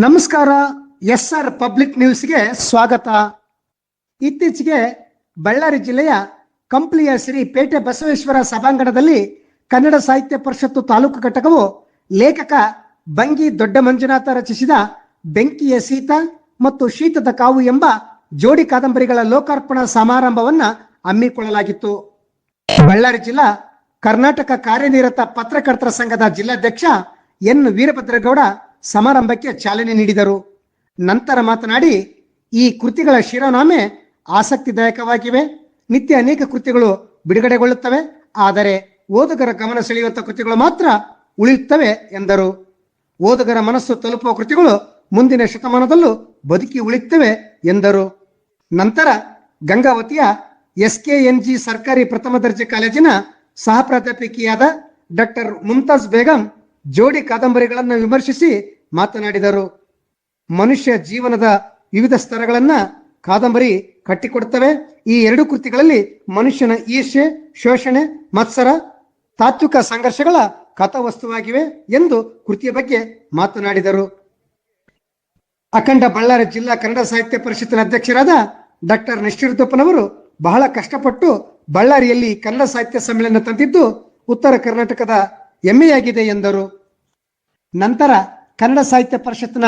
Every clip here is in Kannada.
ನಮಸ್ಕಾರ. SR ಪಬ್ಲಿಕ್ ನ್ಯೂಸ್ಗೆ ಸ್ವಾಗತ. ಇತ್ತೀಚೆಗೆ ಬಳ್ಳಾರಿ ಜಿಲ್ಲೆಯ ಕಂಪ್ಲಿಯ ಶ್ರೀ ಪೇಟೆ ಬಸವೇಶ್ವರ ಸಭಾಂಗಣದಲ್ಲಿ ಕನ್ನಡ ಸಾಹಿತ್ಯ ಪರಿಷತ್ತು ತಾಲೂಕು ಘಟಕವು ಲೇಖಕ ಬಂಗಿ ದೊಡ್ಡ ಮಂಜುನಾಥ ರಚಿಸಿದ ಬೆಂಕಿಯ ಸೀತ ಮತ್ತು ಶೀತದ ಕಾವು ಎಂಬ ಜೋಡಿ ಕಾದಂಬರಿಗಳ ಲೋಕಾರ್ಪಣಾ ಸಮಾರಂಭವನ್ನು ಹಮ್ಮಿಕೊಳ್ಳಲಾಗಿತ್ತು. ಬಳ್ಳಾರಿ ಜಿಲ್ಲಾ ಕರ್ನಾಟಕ ಕಾರ್ಯನಿರತ ಪತ್ರಕರ್ತರ ಸಂಘದ ಜಿಲ್ಲಾಧ್ಯಕ್ಷ ಎನ್ ವೀರಭದ್ರಗೌಡ ಸಮಾರಂಭಕ್ಕೆ ಚಾಲನೆ ನೀಡಿದರು. ನಂತರ ಮಾತನಾಡಿ, ಈ ಕೃತಿಗಳ ಶಿರೋನಾಮೆ ಆಸಕ್ತಿದಾಯಕವಾಗಿವೆ. ನಿತ್ಯ ಅನೇಕ ಕೃತಿಗಳು ಬಿಡುಗಡೆಗೊಳ್ಳುತ್ತವೆ, ಆದರೆ ಓದುಗರ ಗಮನ ಸೆಳೆಯುವಂಥ ಕೃತಿಗಳು ಮಾತ್ರ ಉಳಿಯುತ್ತವೆ ಎಂದರು. ಓದುಗರ ಮನಸ್ಸು ತಲುಪುವ ಕೃತಿಗಳು ಮುಂದಿನ ಶತಮಾನದಲ್ಲೂ ಬದುಕಿ ಉಳಿಯುತ್ತವೆ ಎಂದರು. ನಂತರ ಗಂಗಾವತಿಯ SKNG ಸರ್ಕಾರಿ ಪ್ರಥಮ ದರ್ಜೆ ಕಾಲೇಜಿನ ಸಹ ಪ್ರಾಧ್ಯಾಪಕಿಯಾದ ಡಾಕ್ಟರ್ ಮುಮ್ತಾಜ್ ಬೇಗಂ ಜೋಡಿ ಕಾದಂಬರಿಗಳನ್ನು ವಿಮರ್ಶಿಸಿ ಮಾತನಾಡಿದರು. ಮನುಷ್ಯ ಜೀವನದ ವಿವಿಧ ಸ್ತರಗಳನ್ನ ಕಾದಂಬರಿ ಕಟ್ಟಿಕೊಡುತ್ತವೆ. ಈ ಎರಡು ಕೃತಿಗಳಲ್ಲಿ ಮನುಷ್ಯನ ಈರ್ಷೆ, ಶೋಷಣೆ, ಮತ್ಸರ, ತಾತ್ವಿಕ ಸಂಘರ್ಷಗಳ ಕಥಾವಸ್ತುವಾಗಿವೆ ಎಂದು ಕೃತಿಯ ಬಗ್ಗೆ ಮಾತನಾಡಿದರು. ಅಖಂಡ ಬಳ್ಳಾರಿ ಜಿಲ್ಲಾ ಕನ್ನಡ ಸಾಹಿತ್ಯ ಪರಿಷತ್ತಿನ ಅಧ್ಯಕ್ಷರಾದ ಡಾಕ್ಟರ್ ನಿಶ್ಚಿರುದ್ದಪ್ಪನವರು ಬಹಳ ಕಷ್ಟಪಟ್ಟು ಬಳ್ಳಾರಿಯಲ್ಲಿ ಕನ್ನಡ ಸಾಹಿತ್ಯ ಸಮ್ಮೇಳನ ತಂದಿದ್ದು ಉತ್ತರ ಕರ್ನಾಟಕದ ಹೆಮ್ಮೆಯಾಗಿದೆ ಎಂದರು. ನಂತರ ಕನ್ನಡ ಸಾಹಿತ್ಯ ಪರಿಷತ್ತಿನ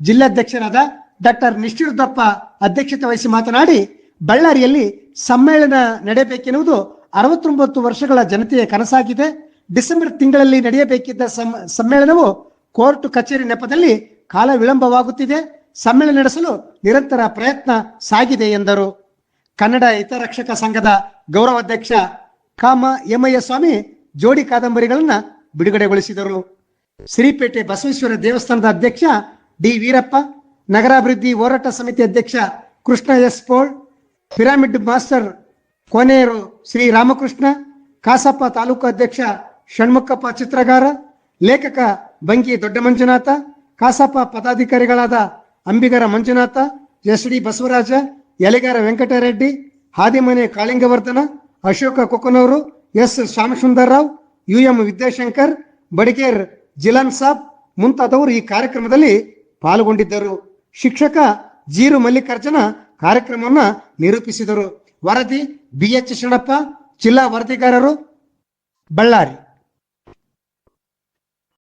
ಜಿಲ್ಲಾಧ್ಯಕ್ಷರಾದ ಡಾಕ್ಟರ್ ನಿಶ್ಚಿರುದ್ದಪ್ಪ ಅಧ್ಯಕ್ಷತೆ ವಹಿಸಿ ಮಾತನಾಡಿ, ಬಳ್ಳಾರಿಯಲ್ಲಿ ಸಮ್ಮೇಳನ ನಡೆಯಬೇಕೆನ್ನುವುದು 69 ವರ್ಷಗಳ ಜನತೆಯ ಕನಸಾಗಿದೆ. ಡಿಸೆಂಬರ್ ತಿಂಗಳಲ್ಲಿ ನಡೆಯಬೇಕಿದ್ದ ಸಮ್ಮೇಳನವು ಕೋರ್ಟ್ ಕಚೇರಿ ನೆಪದಲ್ಲಿ ಕಾಲ ವಿಳಂಬವಾಗುತ್ತಿದೆ. ಸಮ್ಮೇಳನ ನಡೆಸಲು ನಿರಂತರ ಪ್ರಯತ್ನ ಸಾಗಿದೆ ಎಂದರು. ಕನ್ನಡ ಹಿತರಕ್ಷಕ ಸಂಘದ ಗೌರವಾಧ್ಯಕ್ಷ ಕಾಮ ಎಮಯ್ಯ ಸ್ವಾಮಿ ಜೋಡಿ ಕಾದಂಬರಿಗಳನ್ನು ಬಿಡುಗಡೆಗೊಳಿಸಿದರು. ಶ್ರೀಪೇಟೆ ಬಸವೇಶ್ವರ ದೇವಸ್ಥಾನದ ಅಧ್ಯಕ್ಷ ಡಿ ವೀರಪ್ಪ, ನಗರಾಭಿವೃದ್ಧಿ ಹೋರಾಟ ಸಮಿತಿ ಅಧ್ಯಕ್ಷ Krishna S Pol, pyramid master Koneru Shri Ramakrishna, Kasappa ತಾಲೂಕು ಅಧ್ಯಕ್ಷ ಷಣ್ಮುಖಪ್ಪ ಚಿತ್ರಗಾರ, ಲೇಖಕ ಬಂಗಿ ದೊಡ್ಡ ಮಂಜುನಾಥ, ಕಾಸಪ್ಪ ಪದಾಧಿಕಾರಿಗಳಾದ ಅಂಬಿಗರ Manjunatha, SD Basavaraj, ಯಲೆಗಾರ Venkatareddy, ಹಾದಿಮನೆ ಕಾಳಿಂಗವರ್ಧನ, Ashoka Kokkanur, S ಶ್ಯಾಮಸುಂದರ್ರಾವ್, UM Vidyashankar, Badiger ಜಿಲಾನ್ Sab ಮುಂತಾದವರು ಈ ಕಾರ್ಯಕ್ರಮದಲ್ಲಿ ಪಾಲ್ಗೊಂಡಿದ್ದರು. ಶಿಕ್ಷಕ ಜೀರು ಮಲ್ಲಿಕಾರ್ಜುನ ಕಾರ್ಯಕ್ರಮವನ್ನು ನಿರೂಪಿಸಿದರು. ವರದಿ BH ಶರಣಪ್ಪ, ಜಿಲ್ಲಾ ವರದಿಗಾರರು, ಬಳ್ಳಾರಿ.